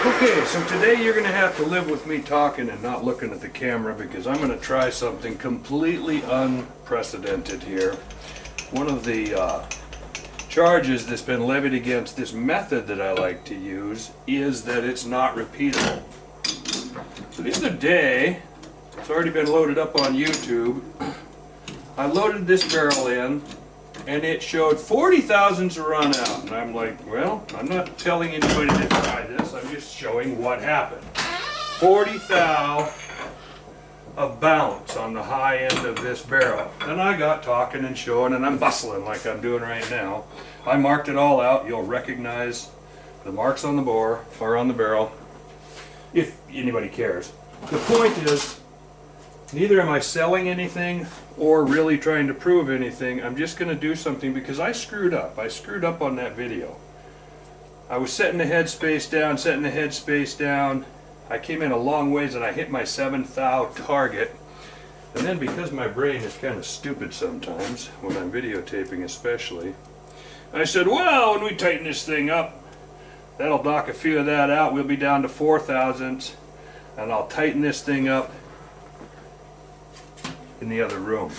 Okay, so today you're going to have to live with me talking and not looking at the camera because I'm going to try something completely unprecedented here. One of the charges that's been levied against this method that I like to use is that it's not repeatable. So the other day, it's already been loaded up on YouTube, I loaded this barrel in and it showed 40 thousandths run out. And I'm like, well, I'm not telling anybody to try this, I'm just showing what happened. 40 thou of bounce on the high end of this barrel. And I got talking and showing, and I'm bustling like I'm doing right now. I marked it all out. You'll recognize the marks on the bore or on the barrel, if anybody cares. The point is, neither am I selling anything or really trying to prove anything. I'm just going to do something because I screwed up. I screwed up on that video. I was setting the headspace down, I came in a long ways and I hit my 7 thou target. And then because my brain is kind of stupid sometimes, when I'm videotaping especially, I said, well, when we tighten this thing up, that'll knock a few of that out. We'll be down to 4 thousandths, and I'll tighten this thing up in the other room.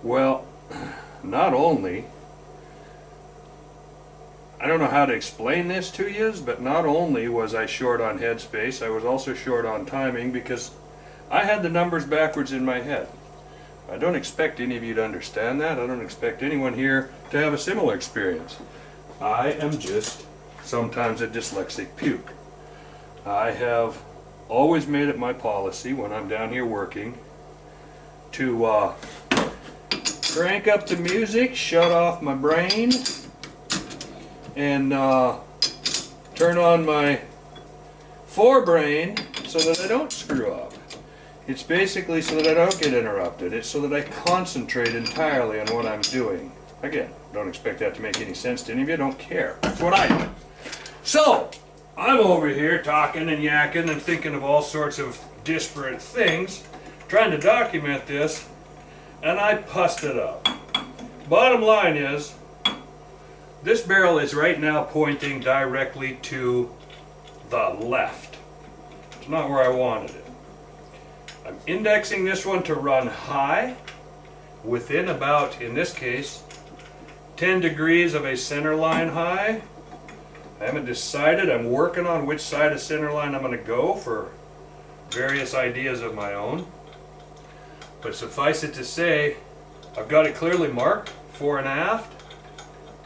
Well, not only, I don't know how to explain this to you, but not only was I short on headspace, I was also short on timing because I had the numbers backwards in my head. I don't expect any of you to understand that. I don't expect anyone here to have a similar experience. I am just sometimes a dyslexic puke. I have always made it my policy when I'm down here working to crank up the music, shut off my brain, and turn on my forebrain so that I don't screw up. It's basically so that I don't get interrupted. It's so that I concentrate entirely on what I'm doing. Again, don't expect that to make any sense to any of you. Don't care. That's what I do. So, I'm over here talking and yakking and thinking of all sorts of disparate things, trying to document this, and I pussed it up. Bottom line is, this barrel is right now pointing directly to the left. It's not where I wanted it. I'm indexing this one to run high within about, in this case, 10 degrees of a center line high. I haven't decided. I'm working on which side of center line I'm going to go for various ideas of my own. But suffice it to say, I've got it clearly marked, fore and aft.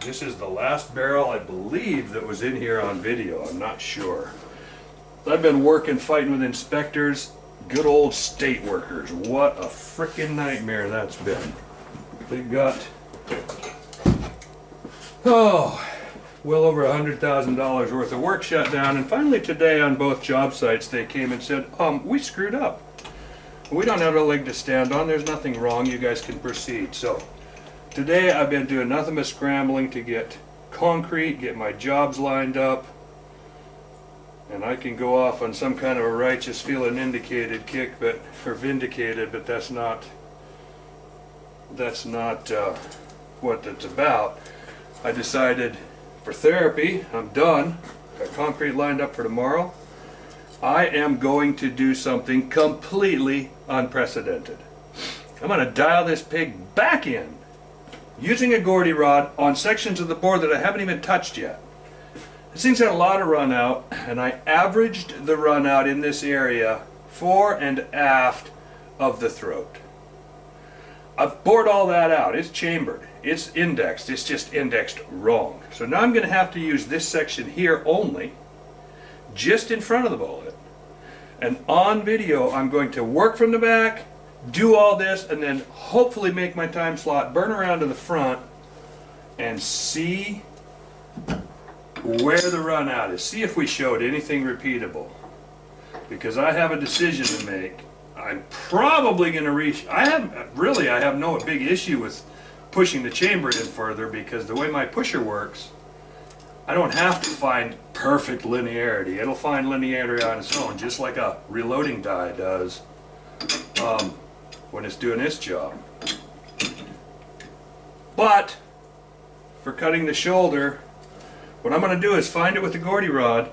This is the last barrel, I believe, that was in here on video. I'm not sure. I've been working, fighting with inspectors, good old state workers. What a frickin' nightmare that's been. They've got, well over $100,000 worth of work shut down. And finally today on both job sites they came and said, we screwed up. We don't have a leg to stand on. There's nothing wrong. You guys can proceed. So today I've been doing nothing but scrambling to get concrete, get my jobs lined up, and I can go off on some kind of a righteous feeling indicated kick, or vindicated, but that's not what it's about. I decided for therapy, I'm done. Got concrete lined up for tomorrow. I am going to do something completely unprecedented. I'm going to dial this pig back in using a Gordy rod on sections of the board that I haven't even touched yet. This thing's had a lot of run out, and I averaged the run out in this area fore and aft of the throat. I've bored all that out. It's chambered. It's indexed. It's just indexed wrong. So now I'm going to have to use this section here only, just in front of the bullet. And on video, I'm going to work from the back, do all this, and then hopefully make my time slot, burn around to the front, and see where the run out is. See if we showed anything repeatable. Because I have a decision to make. I'm probably going to reach, I have no big issue with pushing the chamber in further, because the way my pusher works, I don't have to find perfect linearity. It'll find linearity on its own, just like a reloading die does when it's doing its job. But for cutting the shoulder, what I'm going to do is find it with the Gordy rod,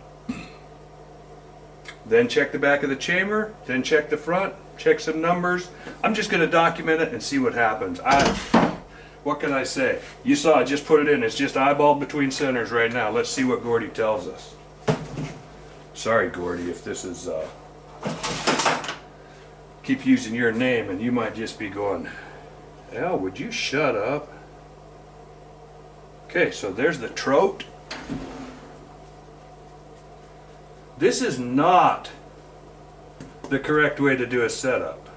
then check the back of the chamber, then check the front, check some numbers. I'm just going to document it and see what happens. What can I say? You saw I just put it in. It's just eyeballed between centers right now. Let's see what Gordy tells us. Sorry, Gordy, if this is keep using your name and you might just be going, Al, would you shut up? Okay, so there's the trout. This is not the correct way to do a setup.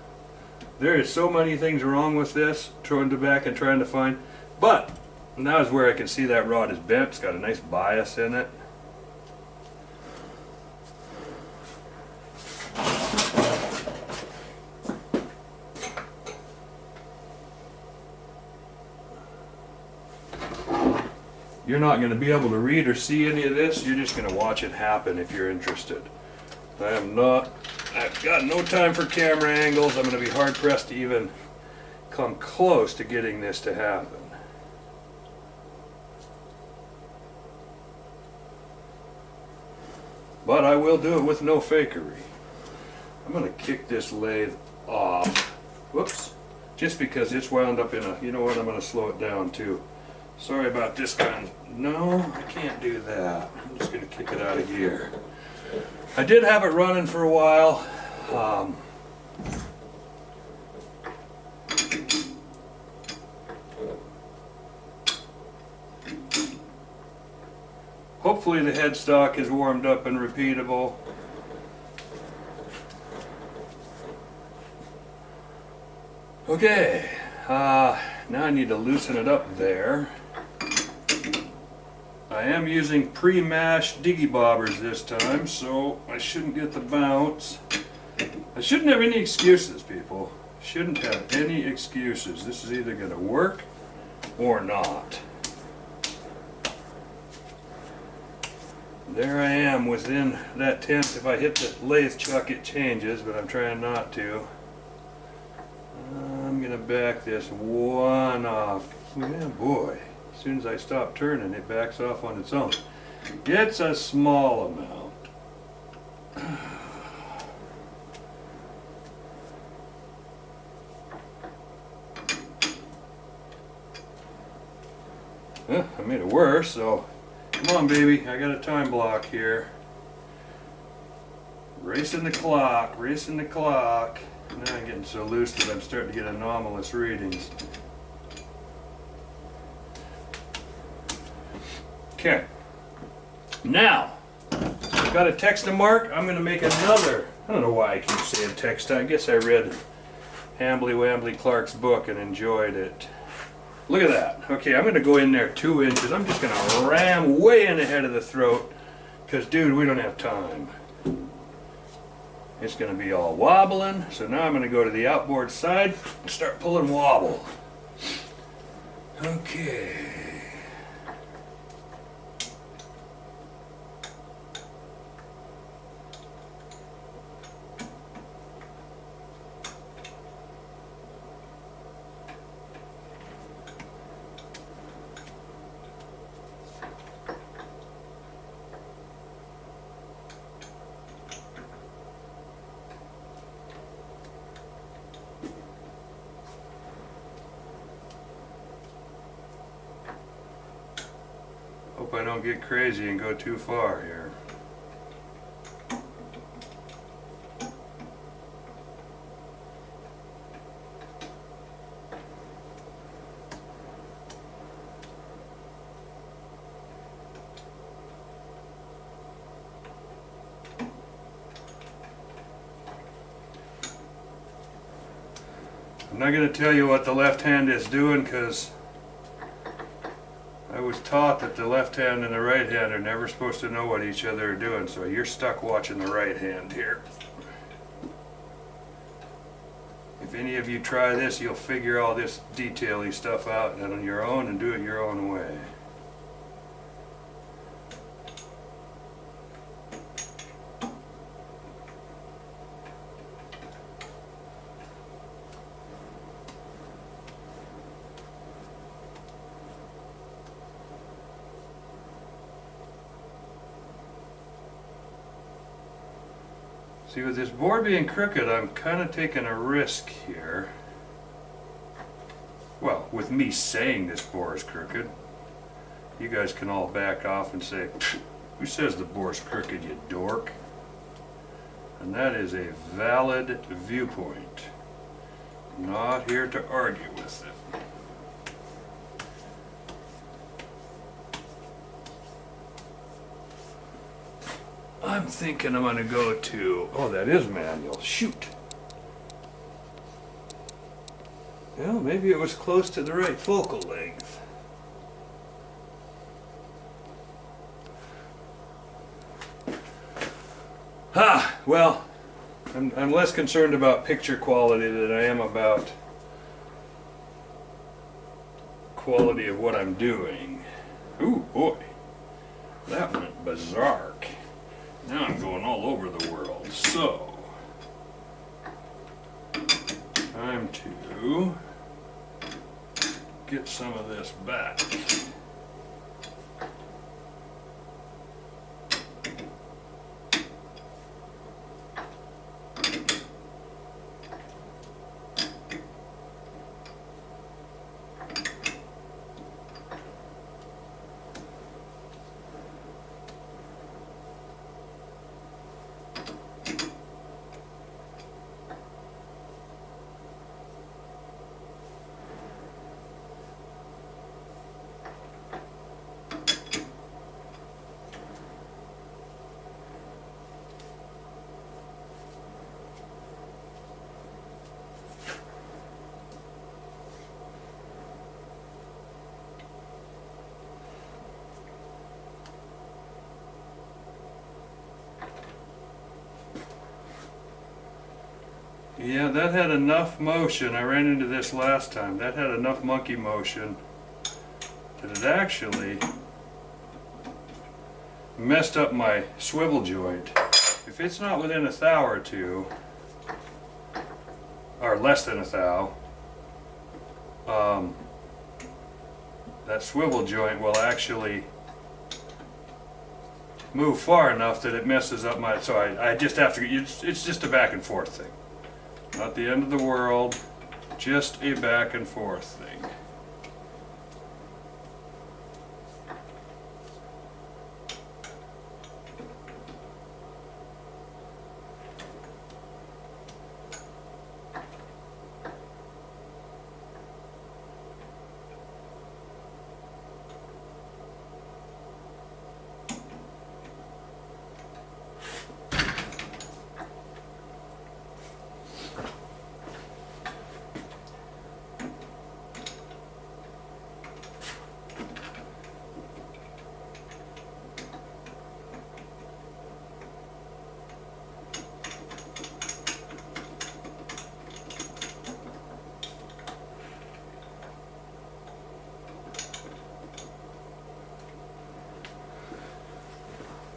There is so many things wrong with this, throwing it back and trying to find, but now is where I can see that rod is bent. It's got a nice bias in it. You're not going to be able to read or see any of this. You're just going to watch it happen if you're interested. I've got no time for camera angles. I'm going to be hard pressed to even come close to getting this to happen. But I will do it with no fakery. I'm going to kick this lathe off. Whoops. Just because it's wound up in a, you know what, I'm going to slow it down too. Sorry about this kind. No, I can't do that. I'm just going to kick it out of gear. I did have it running for a while. Hopefully the headstock is warmed up and repeatable. Okay, now I need to loosen it up there. I am using pre-mashed diggy bobbers this time, so I shouldn't get the bounce. I shouldn't have any excuses, people. Shouldn't have any excuses. This is either going to work or not. There I am within that tenth. If I hit the lathe chuck, it changes, but I'm trying not to. I'm going to back this one off. Yeah, boy. As soon as I stop turning, it backs off on its own. It's a small amount. I made it worse, so come on, baby. I got a time block here. Racing the clock, racing the clock. Now I'm getting so loose that I'm starting to get anomalous readings. Okay, now I've got a text to mark. I'm going to make another. I don't know why I keep saying text. I guess I read Hambly Wambly Clark's book and enjoyed it. Look at that. Okay, I'm going to go in there 2 inches. I'm just going to ram way in ahead of the throat because, dude, we don't have time. It's going to be all wobbling. So now I'm going to go to the outboard side and start pulling wobble. Okay. Hope I don't get crazy and go too far here. I'm not going to tell you what the left hand is doing because I was taught that the left hand and the right hand are never supposed to know what each other are doing, so you're stuck watching the right hand here. If any of you try this, you'll figure all this detail-y stuff out on your own and do it your own way. See, with this bore being crooked, I'm kind of taking a risk here. Well, with me saying this bore is crooked, you guys can all back off and say, who says the bore's crooked, you dork? And that is a valid viewpoint. Not here to argue with it. I'm thinking I'm going to go to, oh, that is manual, shoot. Well, maybe it was close to the right focal length. Well, I'm less concerned about picture quality than I am about quality of what I'm doing. Ooh, boy, that went berserk. Now I'm going all over the world. So, time to get some of this back. Yeah, that had enough motion. I ran into this last time. That had enough monkey motion that it actually messed up my swivel joint. If it's not within a thou or two, or less than a thou, that swivel joint will actually move far enough that it messes up my, so I just have to, it's just a back and forth thing. Not the end of the world, just a back and forth thing.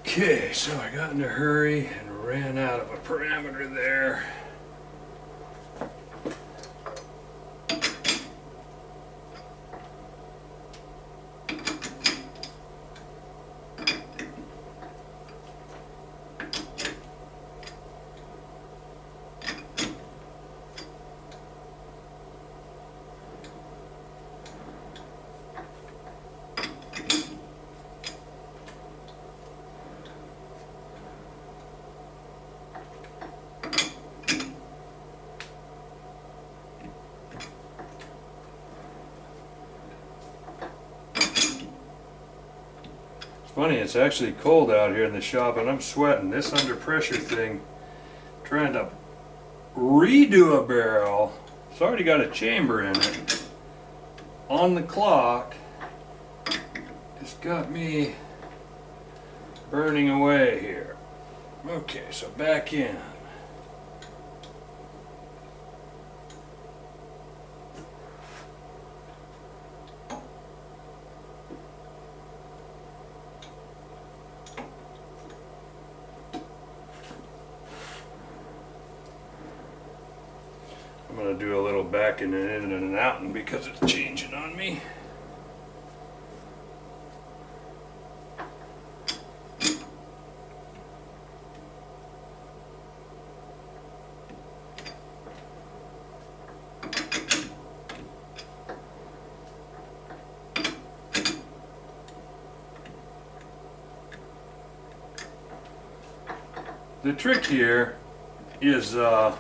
Okay, so I got in a hurry and ran out of a parameter there. Funny, it's actually cold out here in the shop and I'm sweating. This under pressure thing, trying to redo a barrel, it's already got a chamber in it, on the clock, it's got me burning away here. Okay, so back in. I'm going to do a little backing and in and out and because it's changing on me. The trick here is, I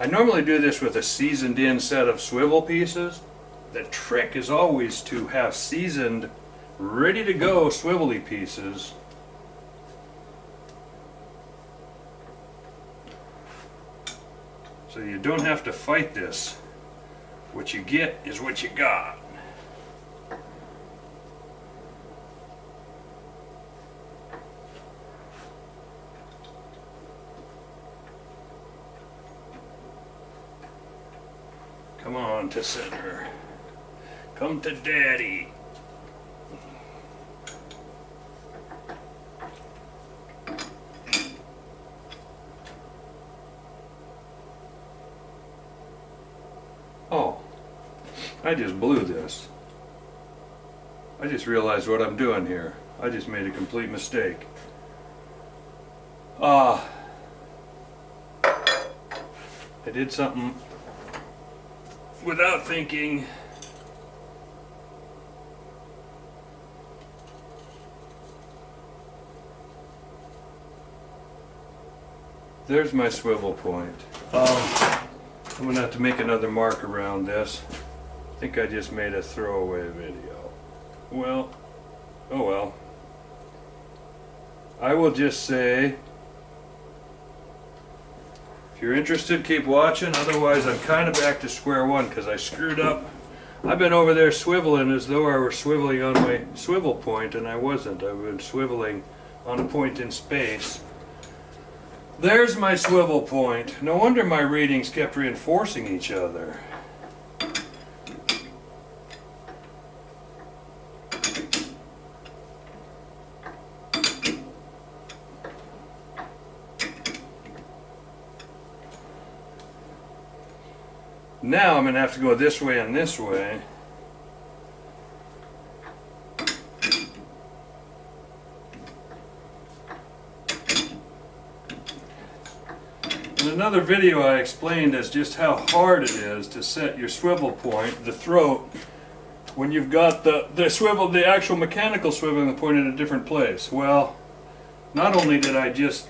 normally do this with a seasoned in set of swivel pieces. The trick is always to have seasoned, ready to go swivelly pieces. So you don't have to fight this. What you get is what you got. Come on to center. Come to daddy. Oh, I just blew this. I just realized what I'm doing here. I just made a complete mistake. I did something without thinking. There's my swivel point. I'm going to have to make another mark around this. I think I just made a throwaway video. Well, oh well. I will just say, if you're interested, keep watching. Otherwise, I'm kind of back to square one because I screwed up. I've been over there swiveling as though I were swiveling on my swivel point, and I wasn't. I've been swiveling on a point in space. There's my swivel point. No wonder my readings kept reinforcing each other. Now I'm going to have to go this way and this way. In another video I explained as just how hard it is to set your swivel point, the throat, when you've got the swivel, the actual mechanical swivel and the point in a different place. Well, not only did I just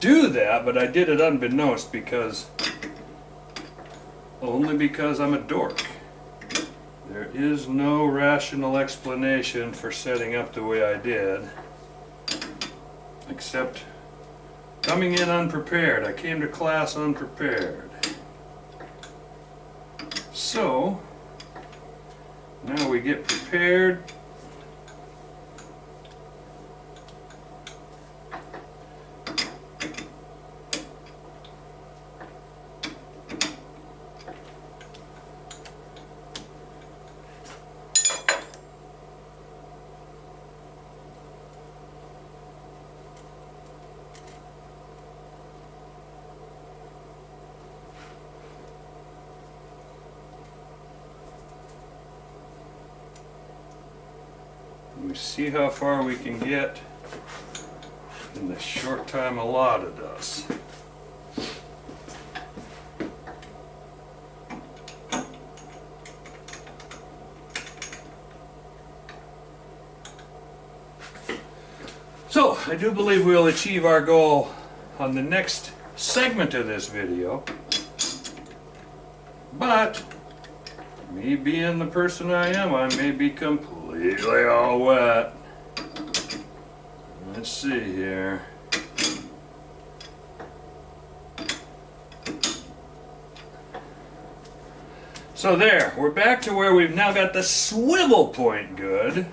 do that, but I did it unbeknownst only because I'm a dork. There is no rational explanation for setting up the way I did, except coming in unprepared. I came to class unprepared. So, now we get prepared. We see how far we can get in the short time allotted us. So, I do believe we'll achieve our goal on the next segment of this video, but me being the person I am, I may be completely all wet. Let's see here. So there, we're back to where we've now got the swivel point good.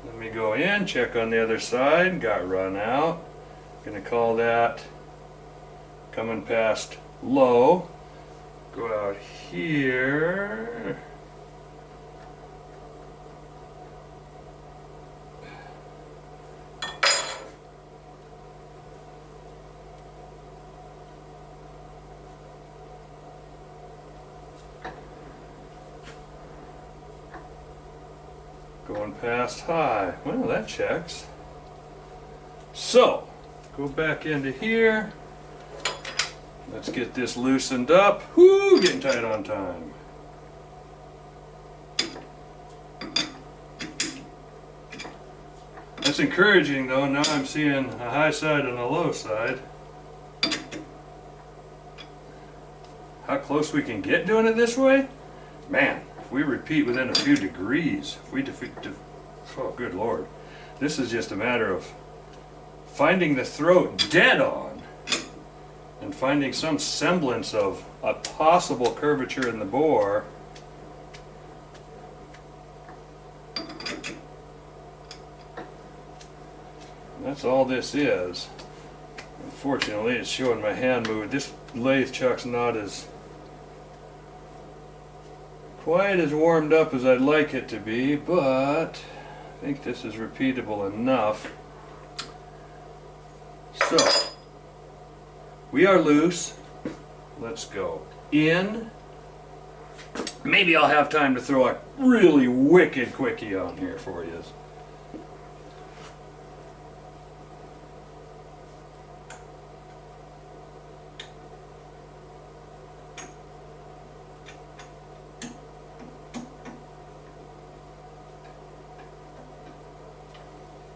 Let me go in, check on the other side, got run out. Gonna call that coming past low. Go out here. Going past high. Well, that checks. So, go back into here. Let's get this loosened up. Whoo, getting tight on time. That's encouraging though. Now I'm seeing a high side and a low side. How close we can get doing it this way? Man, if we repeat within a few degrees, if we oh good Lord. This is just a matter of finding the throat dead on and finding some semblance of a possible curvature in the bore. That's all this is. Unfortunately, it's showing my hand movement. This lathe chuck's not as quite as warmed up as I'd like it to be, but I think this is repeatable enough. So, we are loose. Let's go. In. Maybe I'll have time to throw a really wicked quickie on here for you.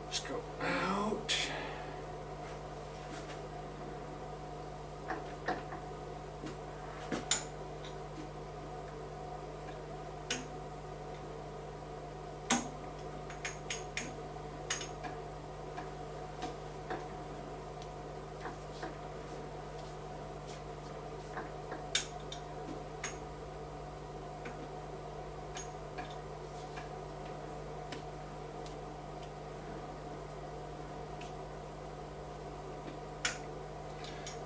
Let's go out.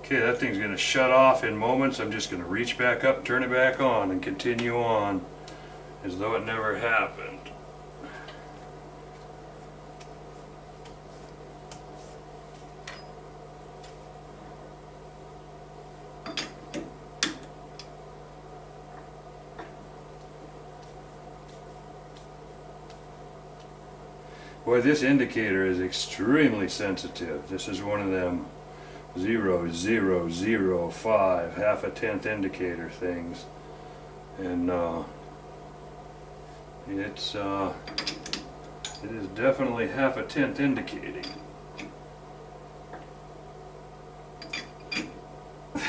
Okay, that thing's going to shut off in moments. I'm just going to reach back up, turn it back on, and continue on as though it never happened. Boy, this indicator is extremely sensitive. This is one of them 0.0005 half a tenth indicator things, and it is definitely half a tenth indicating.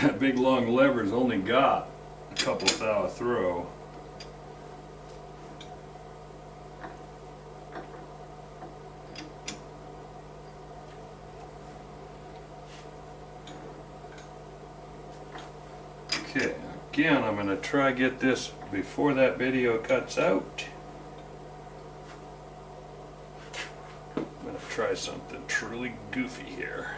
That big long lever's only got a couple thou throw. Okay, again, I'm going to try get this before that video cuts out. I'm going to try something truly goofy here.